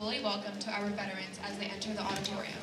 fully welcome to our veterans as they enter the auditorium.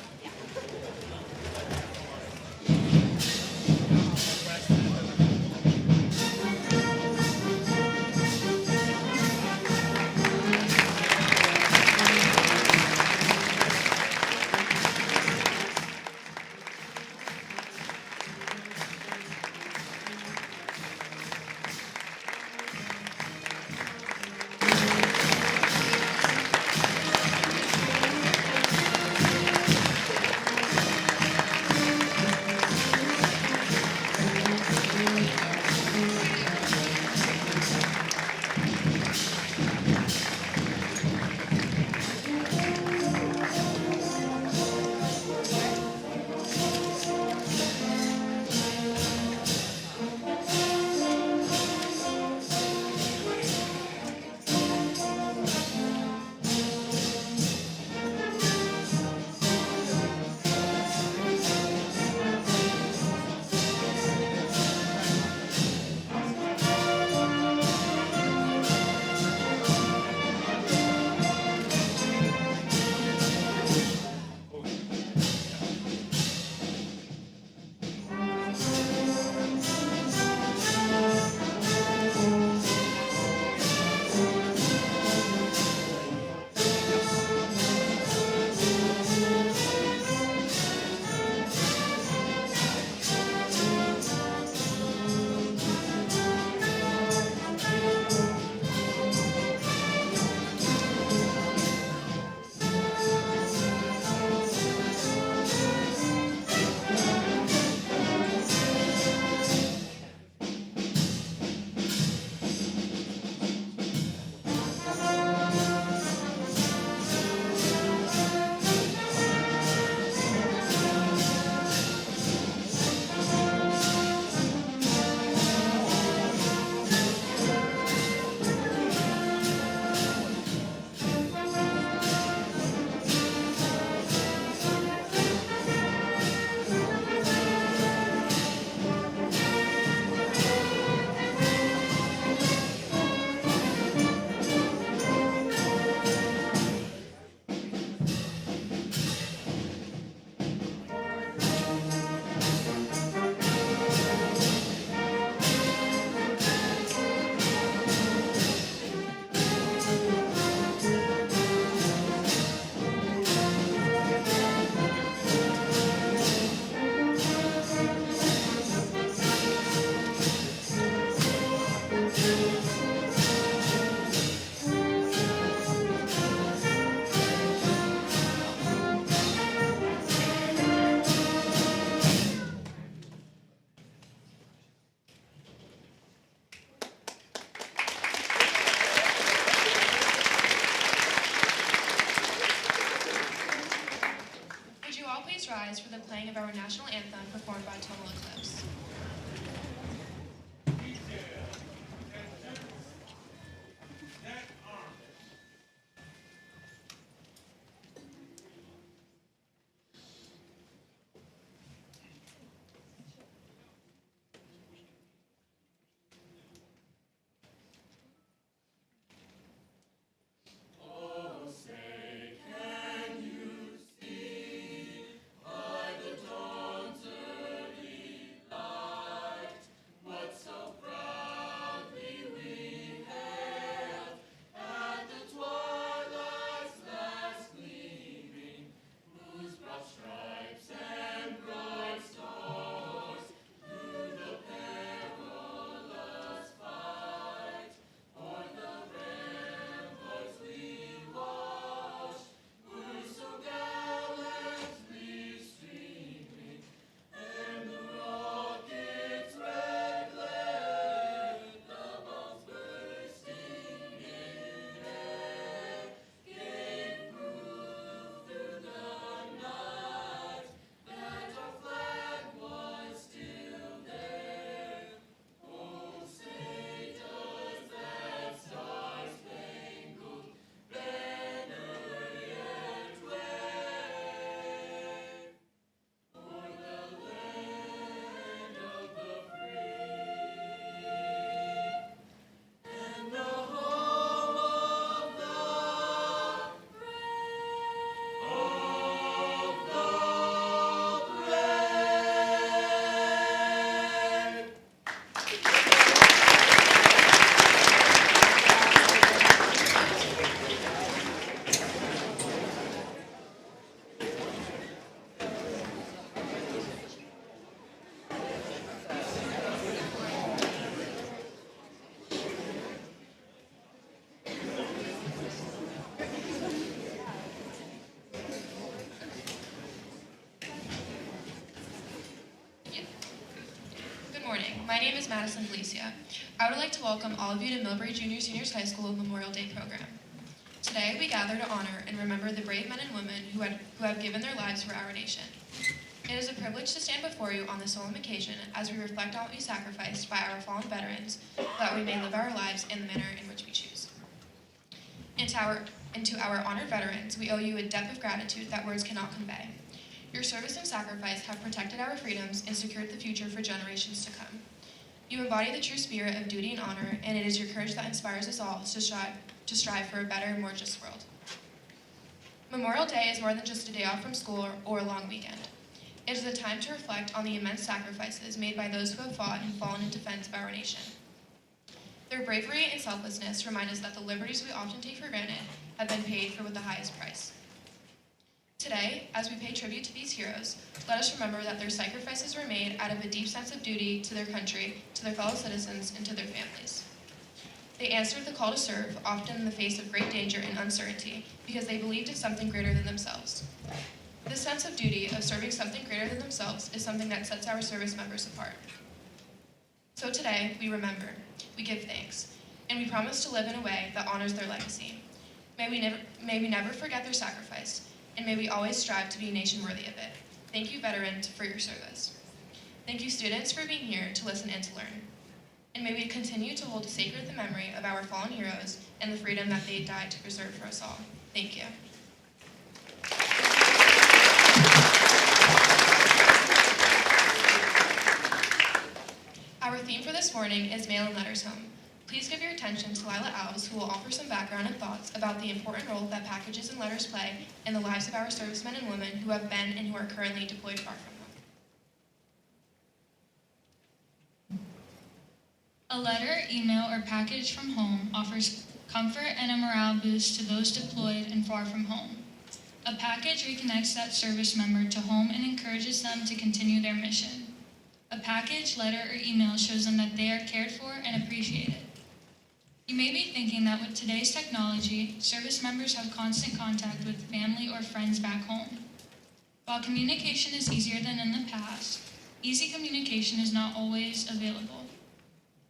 Would you all please rise for the playing of our national anthem performed by Total Eclipse? Say, can you see by the dawn's name is Madison Felicia. I would like to welcome all of you to Millbury Junior Seniors High School Memorial Day program. Today, we gather to honor and remember the brave men and women who have given their lives for our nation. It is a privilege to stand before you on this solemn occasion as we reflect on what you sacrificed by our fallen veterans so that we may live our lives in the manner in which we choose. And to our honored veterans, we owe you a debt of gratitude that words cannot convey. Your service and sacrifice have protected our freedoms and secured the future for generations to come. You embody the true spirit of duty and honor, and it is your courage that inspires us all to strive for a better, more just world. Memorial Day is more than just a day off from school or a long weekend. It is a time to reflect on the immense sacrifices made by those who have fought and fallen in defense of our nation. Their bravery and selflessness remind us that the liberties we often take for granted have been paid for with the highest price. Today, as we pay tribute to these heroes, let us remember that their sacrifices were made out of a deep sense of duty to their country, to their fellow citizens, and to their families. They answered the call to serve, often in the face of great danger and uncertainty, because they believed in something greater than themselves. This sense of duty, of serving something greater than themselves, is something that sets our service members apart. So today, we remember, we give thanks, and we promise to live in a way that honors their legacy. May we never forget their sacrifice, and may we always strive to be a nation worthy of it. Thank you, veterans, for your service. Thank you, students, for being here to listen and to learn. And may we continue to hold sacred the memory of our fallen heroes and the freedom that they died to preserve for us all. Thank you. Our theme for this morning is Mail and Letters Home. Please give your attention to Lila Alves, who will offer some background and thoughts about the important role that packages and letters play in the lives of our servicemen and women who have been and who are currently deployed far from home. A letter, email, or package from home offers comfort and a morale boost to those deployed and far from home. A package reconnects that service member to home and encourages them to continue their mission. A package, letter, or email shows them that they are cared for and appreciated. You may be thinking that with today's technology, service members have constant contact with family or friends back home. While communication is easier than in the past, easy communication is not always available.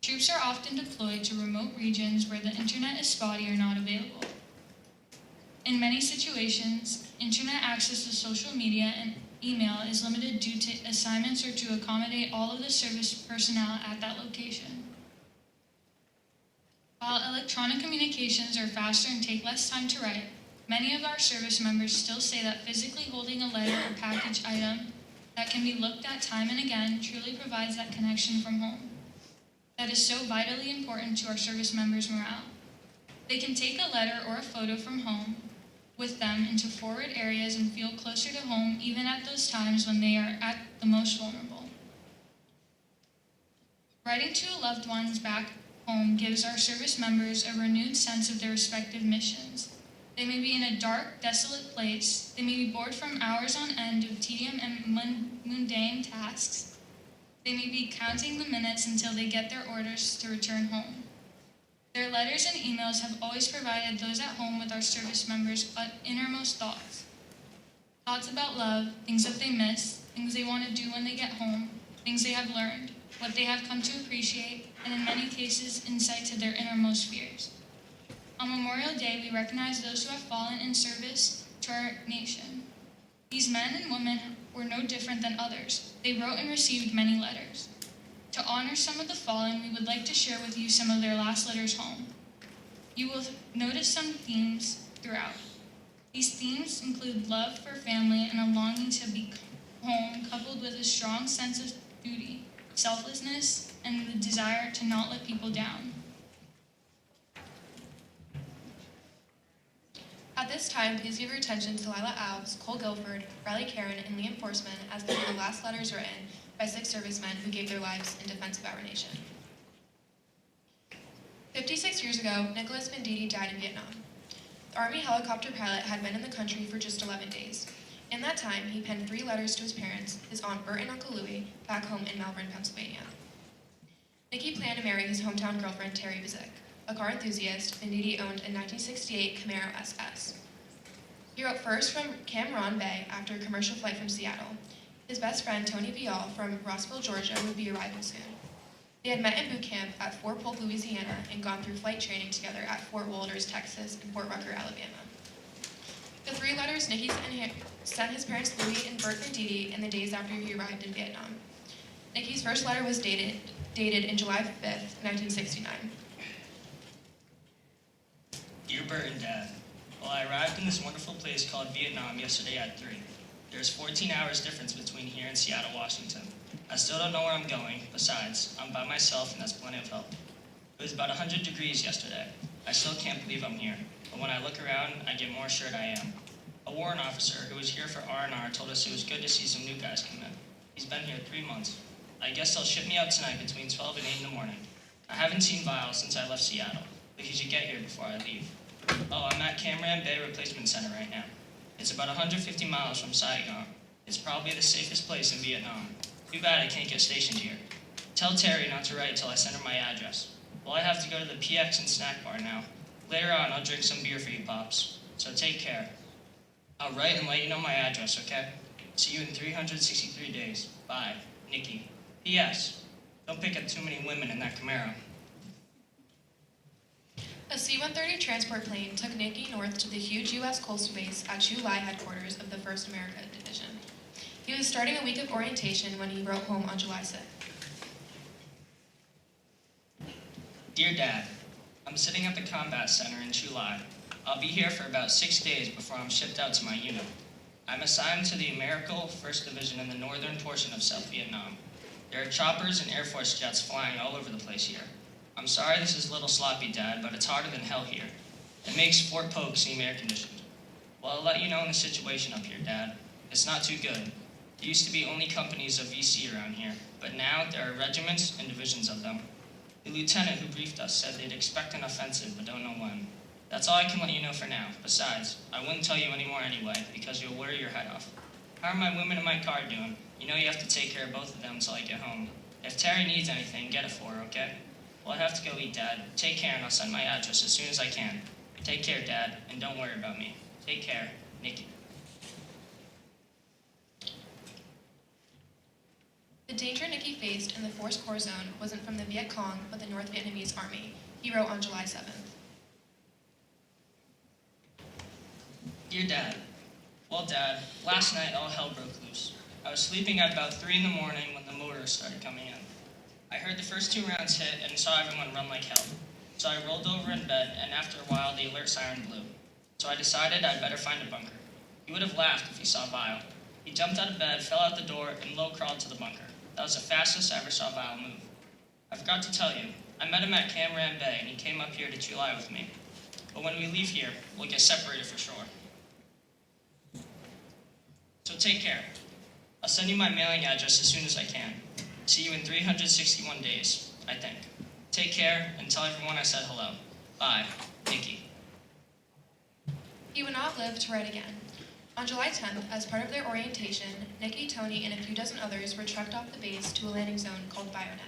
Troops are often deployed to remote regions where the internet is spotty or not available. In many situations, internet access to social media and email is limited due to assignments or to accommodate all of the service personnel at that location. While electronic communications are faster and take less time to write, many of our service members still say that physically holding a letter or package item that can be looked at time and again truly provides that connection from home. That is so vitally important to our service members' morale. They can take a letter or a photo from home with them into forward areas and feel closer to home even at those times when they are at the most vulnerable. Writing to loved ones back home gives our service members a renewed sense of their respective missions. They may be in a dark, desolate place. They may be bored from hours on end of tedium and mundane tasks. They may be counting the minutes until they get their orders to return home. Their letters and emails have always provided those at home with our service members' innermost thoughts. Thoughts about love, things that they miss, things they want to do when they get home, things they have learned, what they have come to appreciate, and in many cases, insight to their innermost fears. On Memorial Day, we recognize those who have fallen in service to our nation. These men and women were no different than others. They wrote and received many letters. To honor some of the fallen, we would like to share with you some of their last letters home. You will notice some themes throughout. These themes include love for family and a longing to be home, coupled with a strong sense of duty, selflessness, and the desire to not let people down. At this time, please give your attention to Lila Alves, Cole Guilford, Riley Karen, and Liam Forsman as they read the last letters written by 6 servicemen who gave their lives in defense of our nation. 56 years ago, Nicholas Venditti died in Vietnam. The Army helicopter pilot had been in the country for just 11 days. In that time, he penned 3 letters to his parents, his Aunt Bert and Uncle Louie, back home in Malvern, Pennsylvania. Nicky planned to marry his hometown girlfriend, Terry Bizik. A car enthusiast, Venditti owned a 1968 Camaro SS. He wrote first from Cam Ranh Bay after a commercial flight from Seattle. His best friend, Tony Vial from Rossville, Georgia, would be arriving soon. They had met in boot camp at Fort Polk, Louisiana, and gone through flight training together at Fort Walters, Texas, and Fort Rucker, Alabama. The 3 letters Nicky sent his parents Louis and Bert and Dee Dee in the days after he arrived in Vietnam. Nicky's first letter was dated in July 5th, 1969. Dear Bert and Dad, well, I arrived in this wonderful place called Vietnam yesterday at 3. There's 14 hours difference between here and Seattle, Washington. I still don't know where I'm going. Besides, I'm by myself and that's plenty of help. It was about 100 degrees yesterday. I still can't believe I'm here, but when I look around, I get more assured I am. A warrant officer who was here for R&R told us it was good to see some new guys come in. He's been here 3 months. I guess they'll ship me out tonight between 12 and 8 in the morning. I haven't seen Vile since I left Seattle, but he should get here before I leave. Oh, I'm at Cam Ranh Bay Replacement Center right now. It's about 150 miles from Saigon. It's probably the safest place in Vietnam. Too bad I can't get stationed here. Tell Terry not to write until I send her my address. Well, I have to go to the PX and snack bar now. Later on, I'll drink some beer for you, Pops. So take care. I'll write and let you know my address, okay? See you in 363 days. Bye, Nicky. P.S. Don't pick up too many women in that Camaro. A C-130 transport plane took Nicky north to the huge U.S. coastal base at Chu Lai headquarters of the 1st America Division. He was starting a week of orientation when he wrote home on July 6th. Dear Dad, I'm sitting at the combat center in Chu Lai. I'll be here for about 6 days before I'm shipped out to my unit. I'm assigned to the Americal 1st Division in the northern portion of South Vietnam. There are choppers and Air Force jets flying all over the place here. I'm sorry this is a little sloppy, Dad, but it's hotter than hell here. It makes Fort Polk seem air-conditioned. Well, I'll let you know in the situation up here, Dad. It's not too good. There used to be only companies of VC around here, but now there are regiments and divisions of them. The lieutenant who briefed us said they'd expect an offensive, but don't know when. That's all I can let you know for now. Besides, I wouldn't tell you anymore anyway, because you'll worry your head off. How are my women in my car doing? You know you have to take care of both of them until I get home. If Terry needs anything, get it for her, okay? Well, I have to go eat, Dad. Take care, and I'll send my address as soon as I can. Take care, Dad, and don't worry about me. Take care, Nicky. The danger Nicky faced in the Force Corps Zone wasn't from the Viet Cong, but the North Vietnamese Army, he wrote on July 7th. Dear Dad, well, Dad, last night all hell broke loose. I was sleeping at about 3 in the morning when the mortars started coming in. I heard the first 2 rounds hit and saw everyone run like hell. So I rolled over in bed, and after a while, the alert siren blew. So I decided I'd better find a bunker. He would have laughed if he saw Vile. He jumped out of bed, fell out the door, and low-crawled to the bunker. That was the fastest I ever saw Vile move. I forgot to tell you, I met him at Cam Ranh Bay, and he came up here to Chu Lai with me. But when we leave here, we'll get separated for sure. So take care. I'll send you my mailing address as soon as I can. See you in 361 days, I think. Take care, and tell everyone I said hello. Bye, Nicky. He would not live to write again. On July 10th, as part of their orientation, Nicky, Tony, and a few dozen others were trucked off the base to a landing zone called Bayonet.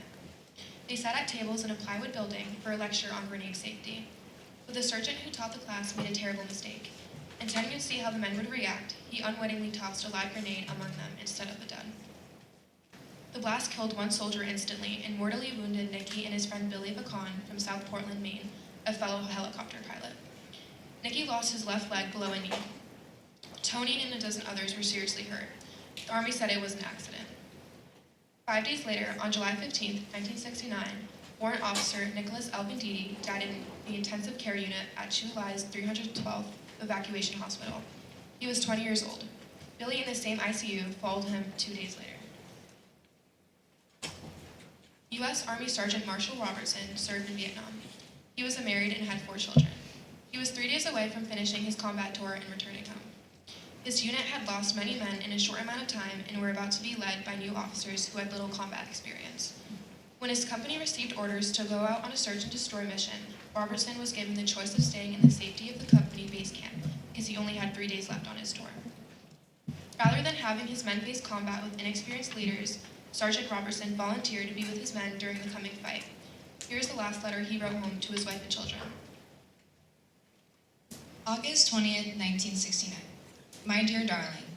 They sat at tables in a plywood building for a lecture on grenade safety. But the sergeant who taught the class made a terrible mistake. Intending to see how the men would react, he unwittingly tossed a live grenade among them instead of the dead. The blast killed 1 soldier instantly and mortally wounded Nicky and his friend Billy Vacon from South Portland, Maine, a fellow helicopter pilot. Nicky lost his left leg below a knee. Tony and a dozen others were seriously hurt. The Army said it was an accident. 5 days later, on July 15, 1969, Warrant Officer Nicholas Albandini died in the intensive care unit at Chu Lai's 312th Evacuation Hospital. He was 20 years old. Billy in the same ICU followed him 2 days later. U.S. Army Sergeant Marshall Robertson served in Vietnam. He was married and had 4 children. He was 3 days away from finishing his combat tour and returning home. His unit had lost many men in a short amount of time and were about to be led by new officers who had little combat experience. When his company received orders to go out on a search and destroy mission, Robertson was given the choice of staying in the safety of the company base camp because he only had 3 days left on his tour. Rather than having his men face combat with inexperienced leaders, Sergeant Robertson volunteered to be with his men during the coming fight. Here's the last letter he wrote home to his wife and children. August 20th, 1969. My dear darling,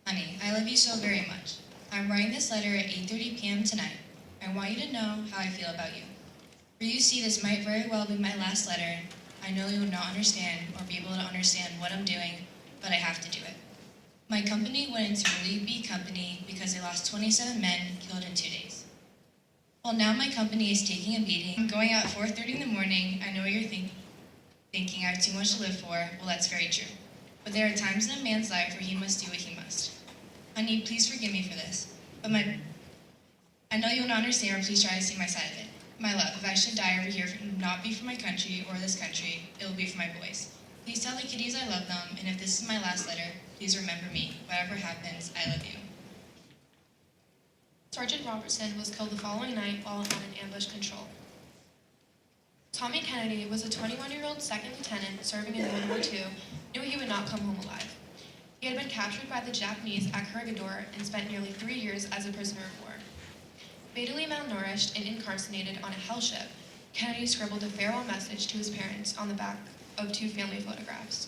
honey, I love you so very much. I'm writing this letter at 8:30 p.m. tonight. I want you to know how I feel about you. For you see, this might very well be my last letter. I know you will not understand or be able to understand what I'm doing, but I have to do it. My company went into Relief B company because they lost 27 men killed in 2 days. Well, now my company is taking a beating. I'm going out at 4:30 in the morning. I know what you're thinking I have too much to live for. Well, that's very true. But there are times in a man's life where he must do what he must. Honey, please forgive me for this. But I know you'll not understand, or please try to see my side of it. My love, if I should die over here, it will not be for my country or this country. It will be for my boys. Please tell the kiddies I love them, and if this is my last letter, please remember me. Whatever happens, I love you. Sergeant Robertson was killed the following night while on an ambush control. Tommy Kennedy was a 21-year-old second lieutenant serving in World War II, knew he would not come home alive. He had been captured by the Japanese at Corregidor and spent nearly 3 years as a prisoner of war. Fatally malnourished and incarcerated on a hell ship, Kennedy scribbled a farewell message to his parents on the back of 2 family photographs.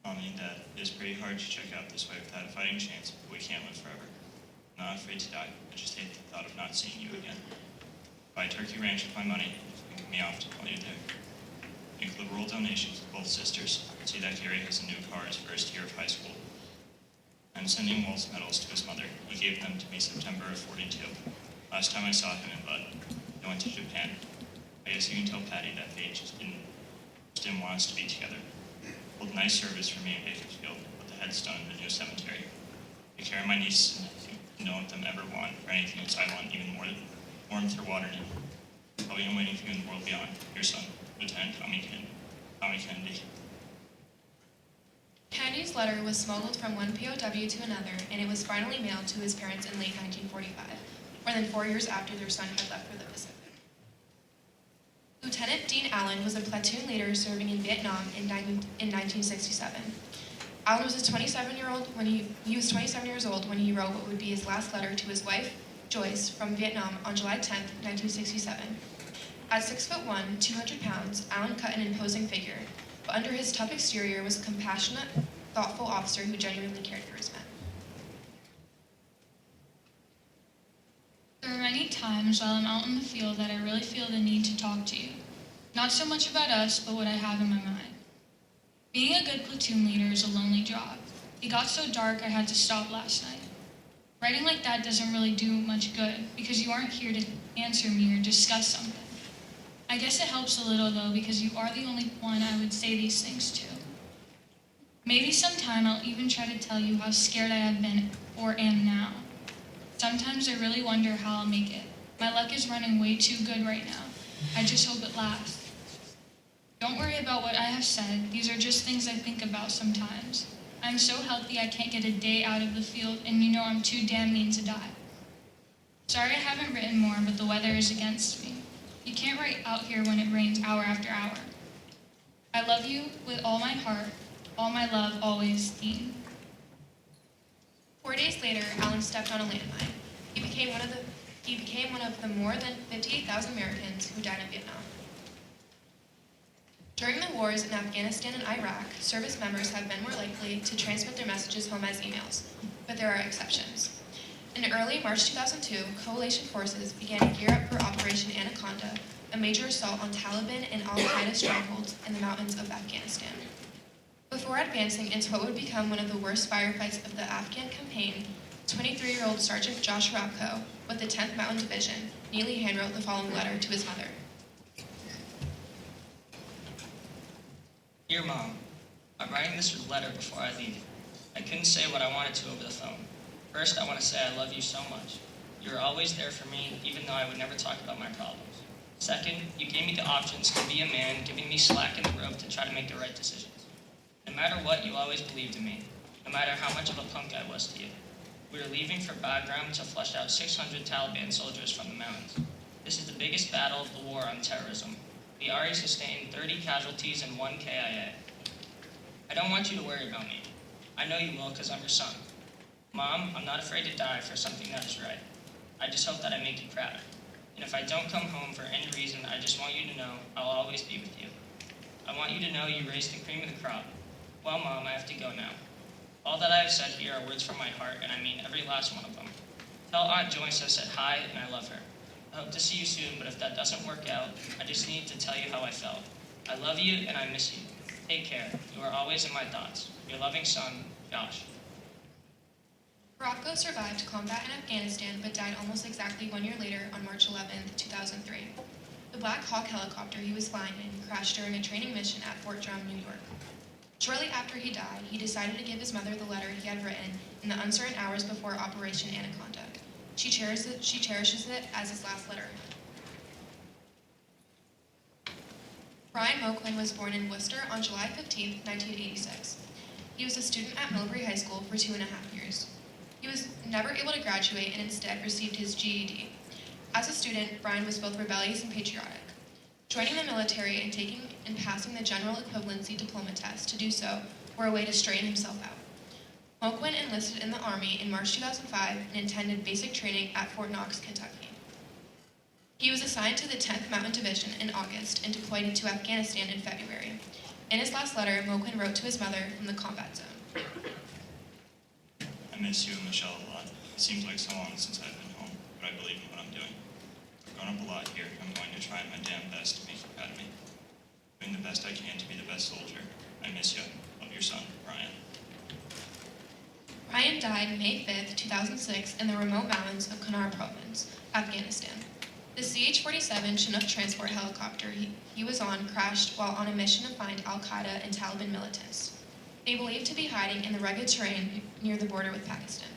Mommy and Dad, it is pretty hard to check out this way without a fighting chance, but we can't live forever. I'm not afraid to die. I just hate the thought of not seeing you again. Buy Turkey Ranch with my money and get me off to while you're there. Make liberal donations to both sisters. See that Gary has a new car his first year of high school. I'm sending Walt's medals to his mother. He gave them to me September of '42. Last time I saw him in Bud, I went to Japan. I guess you can tell Patty that they just didn't want us to be together. Hold a nice service for me in Bakersfield with the headstone in the new cemetery. Take care of my nieces and nephew. Don't let them ever want for anything else I want, even more than warmth or water now. I'll be waiting for you in the world beyond. Your son, Lieutenant Tommy Kennedy. Kennedy's letter was smuggled from one POW to another, and it was finally mailed to his parents in late 1945, more than 4 years after their son had left for the Pacific. Lieutenant Dean Allen was a platoon leader serving in Vietnam in 1967. Allen was 27 years old when he wrote what would be his last letter to his wife, Joyce, from Vietnam on July 10, 1967. At 6'1", 200 pounds, Allen cut an imposing figure, but under his tough exterior was a compassionate, thoughtful officer who genuinely cared for his men. There are many times while I'm out in the field that I really feel the need to talk to you. Not so much about us, but what I have in my mind. Being a good platoon leader is a lonely job. It got so dark I had to stop last night. Writing like that doesn't really do much good because you aren't here to answer me or discuss something. I guess it helps a little though because you are the only one I would say these things to. Maybe sometime I'll even try to tell you how scared I have been or am now. Sometimes I really wonder how I'll make it. My luck is running way too good right now. I just hope it lasts. Don't worry about what I have said. These are just things I think about sometimes. I'm so healthy I can't get a day out of the field, and you know I'm too damn mean to die. Sorry I haven't written more, but the weather is against me. You can't write out here when it rains hour after hour. I love you with all my heart. All my love, always, Dean. 4 days later, Allen stepped on a landmine. He became one of the more than 58,000 Americans who died in Vietnam. During the wars in Afghanistan and Iraq, service members have been more likely to transmit their messages home as emails, but there are exceptions. In early March 2002, coalition forces began to gear up for Operation Anaconda, a major assault on Taliban and al-Qaeda strongholds in the mountains of Afghanistan. Before advancing into what would become one of the worst firefights of the Afghan campaign, 23-year-old Sergeant Josh Rapko, with the 10th Mountain Division, neatly handwrote the following letter to his mother. Dear Mom, I'm writing this letter before I leave. I couldn't say what I wanted to over the phone. First, I want to say I love you so much. You were always there for me, even though I would never talk about my problems. Second, you gave me the options to be a man, giving me slack in the rope to try to make the right decisions. No matter what, you always believed in me, no matter how much of a punk I was to you. We were leaving for Bagram to flush out 600 Taliban soldiers from the mountains. This is the biggest battle of the war on terrorism. The RE sustained 30 casualties and 1 KIA. I don't want you to worry about me. I know you will because I'm your son. Mom, I'm not afraid to die for something that is right. I just hope that I make you proud. And if I don't come home for any reason, I just want you to know I'll always be with you. I want you to know you raised the cream of the crop. Well, Mom, I have to go now. All that I have said here are words from my heart, and I mean every last one of them. Tell Aunt Joyce I said hi and I love her. I hope to see you soon, but if that doesn't work out, I just need to tell you how I felt. I love you and I miss you. Take care. You are always in my thoughts. Your loving son, Josh. Rocco survived combat in Afghanistan but died almost exactly 1 year later on March 11, 2003. The Black Hawk helicopter he was flying in crashed during a training mission at Fort Drum, New York. Shortly after he died, he decided to give his mother the letter he had written in the uncertain hours before Operation Anaconda. She cherishes it as his last letter. Brian Moquin was born in Worcester on July 15, 1986. He was a student at Millbury High School for 2.5 years. He was never able to graduate and instead received his GED. As a student, Brian was both rebellious and patriotic. Joining the military and taking and passing the general equivalency diploma test to do so were a way to straighten himself out. Moquin enlisted in the Army in March 2005 and attended basic training at Fort Knox, Kentucky. He was assigned to the 10th Mountain Division in August and deployed into Afghanistan in February. In his last letter, Moquin wrote to his mother from the combat zone. I miss you and Michelle a lot. It seems like so long since I've been home, but I believe in what I'm doing. I've grown up a lot here. I'm going to try my damn best to make you proud of me. Doing the best I can to be the best soldier. I miss you. Love your son, Brian. Brian died May 5, 2006 in the remote mountains of Kunar Province, Afghanistan. The CH-47 Chinook transport helicopter he was on crashed while on a mission to find al-Qaeda and Taliban militants. They believed to be hiding in the rugged terrain near the border with Pakistan.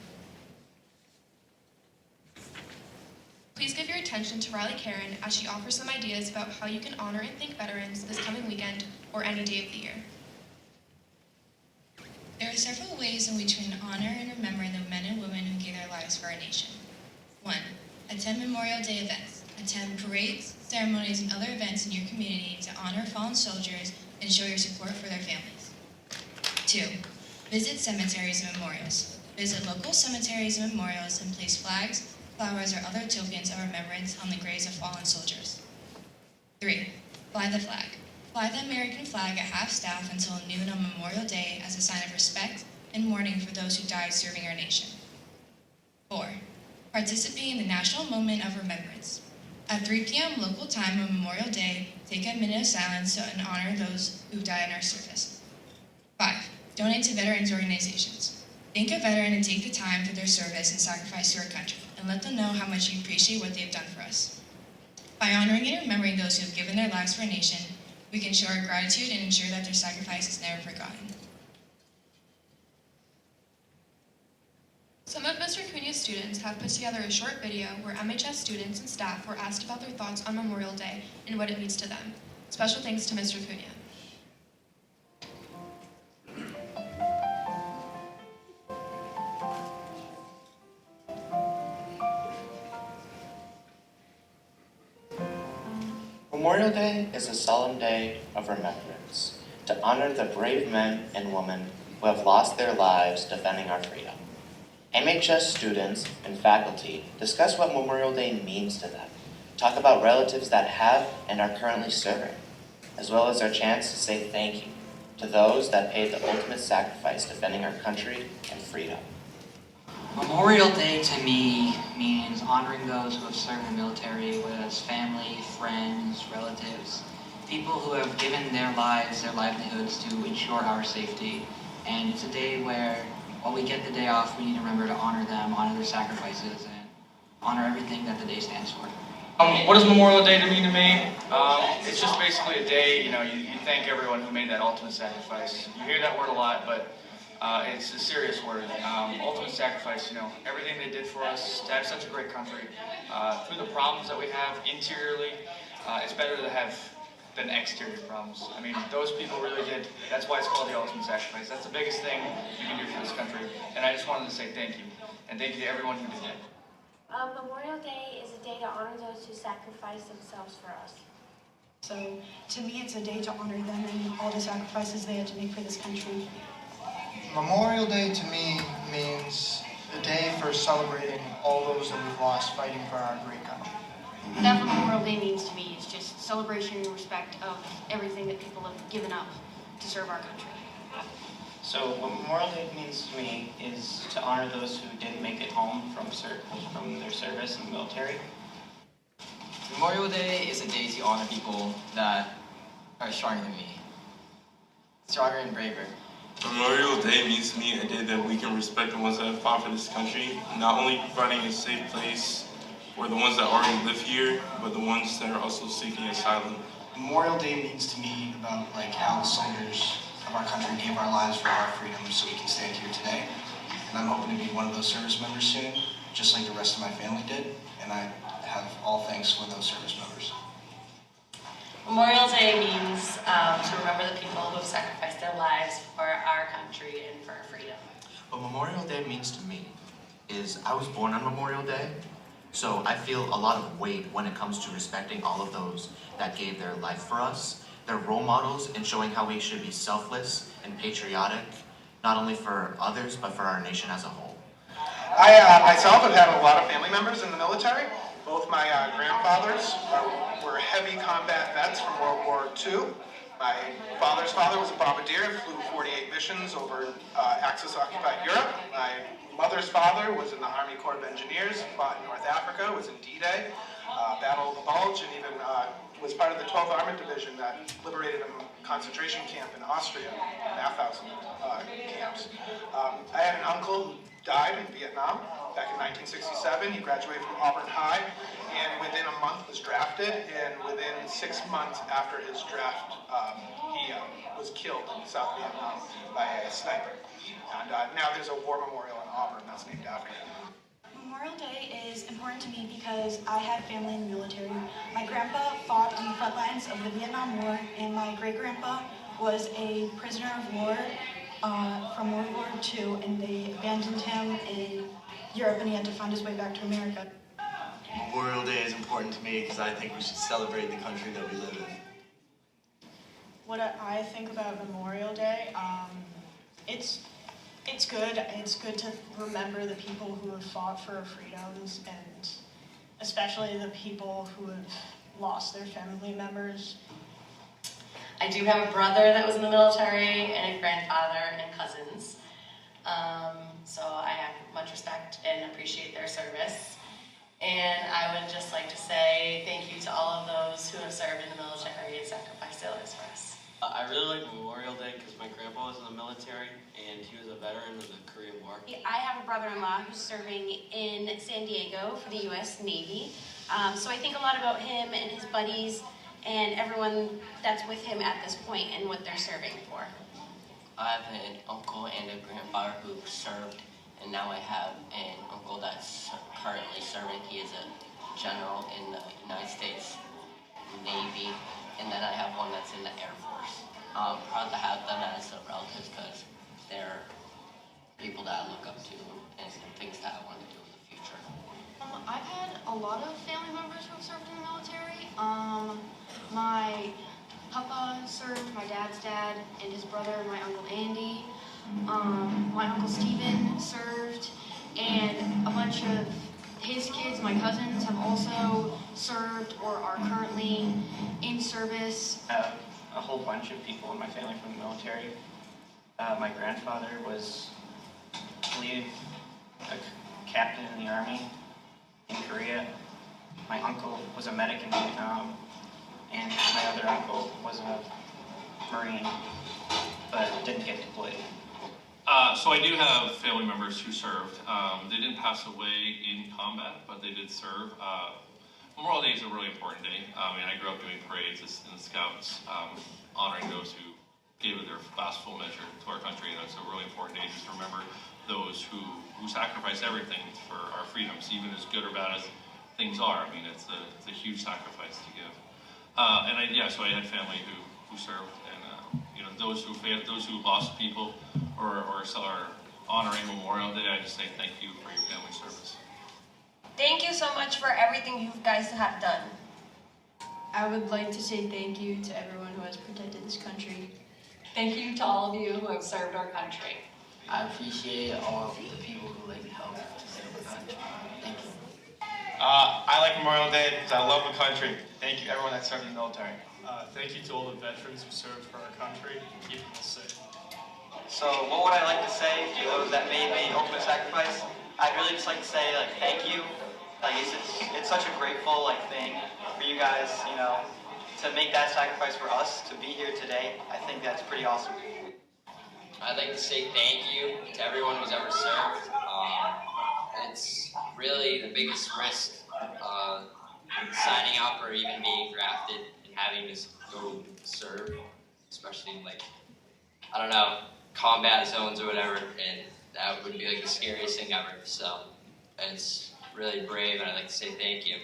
Please give your attention to Riley Karen as she offers some ideas about how you can honor and thank veterans this coming weekend or any day of the year. There are several ways in which we can honor and remember the men and women who gave their lives for our nation. 1. Attend Memorial Day events. Attend parades, ceremonies, and other events in your community to honor fallen soldiers and show your support for their families. 2. Visit cemeteries and memorials. Visit local cemeteries and memorials and place flags, flowers, or other tokens of remembrance on the graves of fallen soldiers. 3. Fly the flag. Fly the American flag at half-staff until noon on Memorial Day as a sign of respect and mourning for those who died serving our nation. 4. Participate in the National Moment of Remembrance. At 3 p.m. local time on Memorial Day, take a minute of silence to honor those who died in our service. 5. Donate to veterans organizations. Thank a veteran and take the time for their service and sacrifice to our country, and let them know how much you appreciate what they have done for us. By honoring and remembering those who have given their lives for our nation, we can show our gratitude and ensure that their sacrifice is never forgotten. Some of Mr. Cunha's students have put together a short video where MHS students and staff were asked about their thoughts on Memorial Day and what it means to them. Special thanks to Mr. Cunha. Memorial Day is a solemn day of remembrance to honor the brave men and women who have lost their lives defending our freedom. MHS students and faculty discuss what Memorial Day means to them, talk about relatives that have and are currently serving, as well as our chance to say thank you to those that paid the ultimate sacrifice defending our country and freedom. Memorial Day to me means honoring those who have served in the military, whether it's family, friends, relatives, people who have given their lives, their livelihoods to ensure our safety. And it's a day where, while we get the day off, we need to remember to honor them, honor their sacrifices, and honor everything that the day stands for. What does Memorial Day mean to me? It's just basically a day, you thank everyone who made that ultimate sacrifice. You hear that word a lot, but it's a serious word. Ultimate sacrifice, everything they did for us to have such a great country. Through the problems that we have interiorly, it's better to have than exterior problems. I mean, those people really did. That's why it's called the ultimate sacrifice. That's the biggest thing you can do for this country. And I just wanted to say thank you. And thank you to everyone who did that. Memorial Day is a day to honor those who sacrificed themselves for us. So to me, it's a day to honor them and all the sacrifices they had to make for this country. Memorial Day to me means a day for celebrating all those that we've lost fighting for our great country. That's what Memorial Day means to me. It's just celebration and respect of everything that people have given up to serve our country. So what Memorial Day means to me is to honor those who didn't make it home from their service in the military. Memorial Day is a day to honor people that are stronger than me, stronger and braver. Memorial Day means to me a day that we can respect the ones that have fought for this country, not only providing a safe place for the ones that already live here, but the ones that are also seeking asylum. Memorial Day means to me about how the soldiers of our country gave our lives for our freedom so we can stand here today. And I'm hoping to be one of those service members soon, just like the rest of my family did, and I have all thanks for those service members. Memorial Day means to remember the people who have sacrificed their lives for our country and for our freedom. What Memorial Day means to me is I was born on Memorial Day, so I feel a lot of weight when it comes to respecting all of those that gave their life for us. They're role models in showing how we should be selfless and patriotic, not only for others, but for our nation as a whole. I myself have had a lot of family members in the military. Both my grandfathers were heavy combat vets from World War II. My father's father was a bombardier, flew 48 missions over Axis-occupied Europe. My mother's father was in the Army Corps of Engineers, fought in North Africa, was in D-Day, Battle of the Bulge, and even was part of the 12th Armored Division that liberated a concentration camp in Austria, Mauthausen camps. I had an uncle who died in Vietnam back in 1967. He graduated from Auburn High, and within a month was drafted, and within 6 months after his draft, he was killed in South Vietnam by a sniper. And now there's a war memorial in Auburn that's named after him. Memorial Day is important to me because I had family in the military. My grandpa fought on the front lines of the Vietnam War, and my great-grandpa was a prisoner of war from World War II, and they abandoned him in Europe, and he had to find his way back to America. Memorial Day is important to me because I think we should celebrate the country that we live in. What I think about Memorial Day, it's good. It's good to remember the people who have fought for our freedoms, and especially the people who have lost their family members. I do have a brother that was in the military and a grandfather and cousins. So I have much respect and appreciate their service. And I would just like to say thank you to all of those who have served in the military and sacrificed their lives for us. I really like Memorial Day because my grandpa was in the military and he was a veteran of the Korean War. I have a brother-in-law who's serving in San Diego for the U.S. Navy. So I think a lot about him and his buddies and everyone that's with him at this point and what they're serving for. I have an uncle and a grandfather who served, and now I have an uncle that's currently serving. He is a general in the United States Navy, and then I have one that's in the Air Force. I'm proud to have them as relatives because they're people that I look up to and things that I want to do in the future. I've had a lot of family members who have served in the military. My papa served, my dad's dad, and his brother, my uncle Andy. My uncle Steven served, and a bunch of his kids, my cousins, have also served or are currently in service. I have a whole bunch of people in my family from the military. My grandfather was, I believe, a captain in the Army in Korea. My uncle was a medic in Vietnam, and my other uncle was a Marine, but didn't get deployed. So I do have family members who served. They didn't pass away in combat, but they did serve. Memorial Day is a really important day. I grew up doing parades in the Scouts, honoring those who gave it their last full measure to our country, and it's a really important day just to remember those who sacrificed everything for our freedoms, even as good or bad as things are. It's a huge sacrifice to give. So I had family who served, and those who lost people or are honoring Memorial Day, I just say thank you for your family service. Thank you so much for everything you guys have done. I would like to say thank you to everyone who has protected this country. Thank you to all of you who have served our country. I appreciate all of the people who help to serve the country. Thank you. I like Memorial Day because I love the country. Thank you everyone that served in the military. Thank you to all the veterans who served for our country and keeping us safe. So what would I like to say to those that made the ultimate sacrifice? I'd really just like to say thank you. It's such a grateful thing for you guys, to make that sacrifice for us to be here today. I think that's pretty awesome. I'd like to say thank you to everyone who's ever served. It's really the biggest risk, signing up or even being drafted and having to go serve, especially in I don't know, combat zones or whatever, and that would be the scariest thing ever. So it's really brave, and I'd like to say thank you.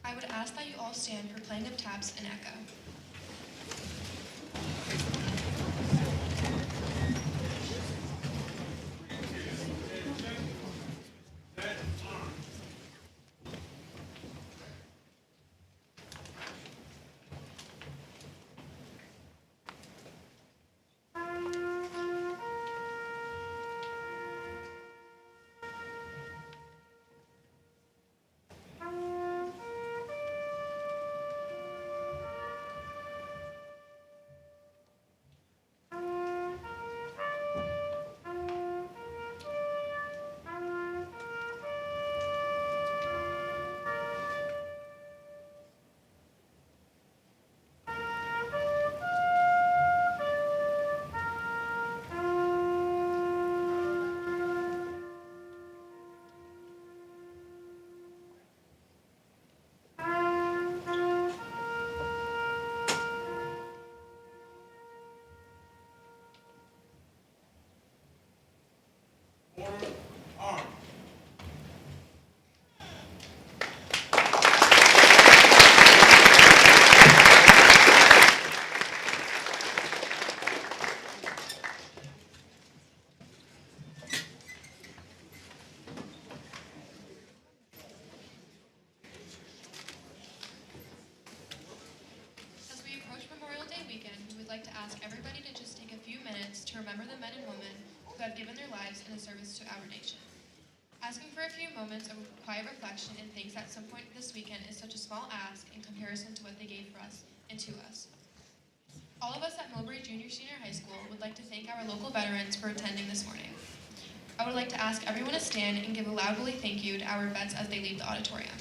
I would ask that you all stand for playing of taps and echo. As we approach Memorial Day weekend, we would like to ask everybody to just take a few minutes to remember the men and women who have given their lives in a service to our nation. Asking for a few moments of quiet reflection and thanks at some point this weekend is such a small ask in comparison to what they gave for us and to us. All of us at Millbury Junior Senior High School would like to thank our local veterans for attending this morning. I would like to ask everyone to stand and give a loud thank you to our vets as they leave the auditorium.